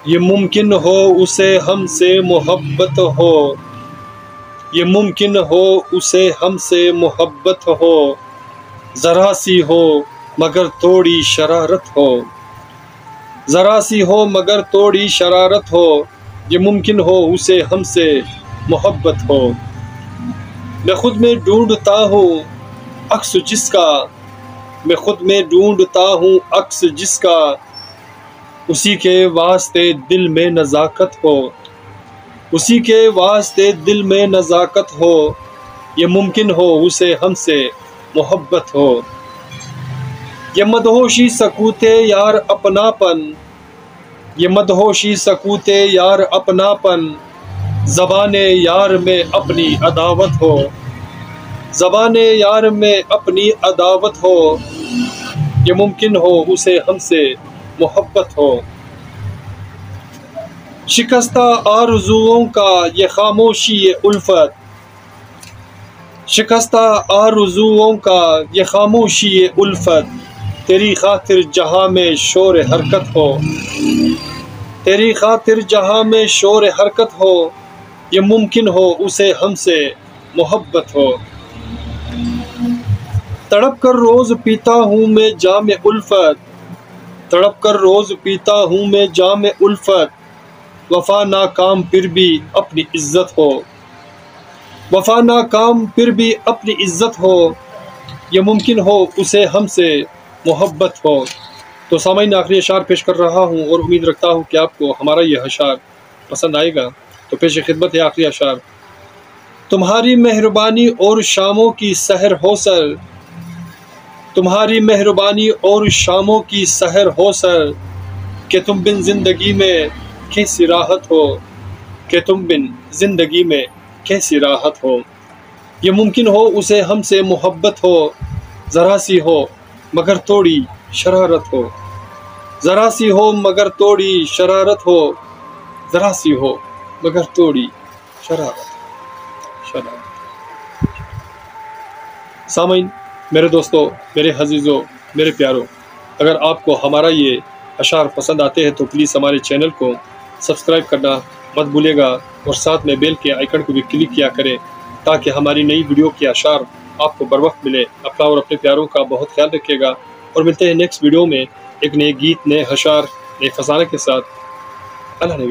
ये मुमकिन हो उसे हमसे मोहब्बत हो, ये मुमकिन हो उसे हमसे मोहब्बत हो, ज़रा सी हो मगर थोड़ी शरारत हो, ज़रा सी हो मगर थोड़ी शरारत हो, ये मुमकिन हो उसे हमसे मोहब्बत हो। मैं खुद में ढूंढता हूँ अक्स जिसका, मैं खुद में ढूंढता हूँ अक्स जिसका, उसी के वास्ते दिल में नज़ाकत हो, उसी के वास्ते दिल में नज़ाकत हो, ये मुमकिन हो उसे हमसे मोहब्बत हो। ये मदहोशी सकूते यार अपनापन, ये मदहोशी सकूते यार अपनापन, ज़बाने यार में अपनी अदावत हो, ज़बाने यार में अपनी अदावत हो, ये मुमकिन हो उसे हमसे मोहब्बत हो। शिकस्ता आरज़ुओं का ये खामोशी ये उल्फत, शिकस्ता आरज़ुओं का ये खामोशी ये उल्फत, तेरी खातिर जहाँ में शोर हरकत हो, तेरी खातिर जहाँ में शोर हरकत हो, ये मुमकिन हो उसे हमसे मोहब्बत हो। तड़प कर रोज़ पीता हूँ मैं जाम उल्फत, तड़प कर रोज़ पीता हूँ मैं जाम उल्फत, वफ़ा नाकाम फिर भी अपनी इज्जत हो, वफ़ा नाकाम फिर भी अपनी इज्जत हो, ये मुमकिन हो उसे हमसे मोहब्बत हो। तो सामईन आखिरी अशार पेश कर रहा हूँ और उम्मीद रखता हूँ कि आपको हमारा यह अशार पसंद आएगा। तो पेश खिदमत है आखिरी अशार। तुम्हारी मेहरबानी और शामों की सहर हो सर, तुम्हारी मेहरबानी और शामों की सहर हो सर, कि तुम बिन जिंदगी में कैसी राहत हो, कि तुम बिन जिंदगी में कैसी राहत हो, ये मुमकिन हो उसे हमसे मोहब्बत हो, ज़रा सी हो मगर थोड़ी शरारत हो, ज़रा सी हो मगर थोड़ी शरारत हो, ज़रा सी हो मगर थोड़ी शरारत शरारत। सामईन, मेरे दोस्तों, मेरे अज़ीज़ों, मेरे प्यारों, अगर आपको हमारा ये अशार पसंद आते हैं तो प्लीज़ हमारे चैनल को सब्सक्राइब करना मत भूलिएगा और साथ में बेल के आइकन को भी क्लिक किया करें ताकि हमारी नई वीडियो के अशार आपको बर वक्त मिले। अपना और अपने प्यारों का बहुत ख्याल रखिएगा और मिलते हैं नेक्स्ट वीडियो में एक नए गीत, नए अशार, नए फसाने के साथ। अल्लाह ने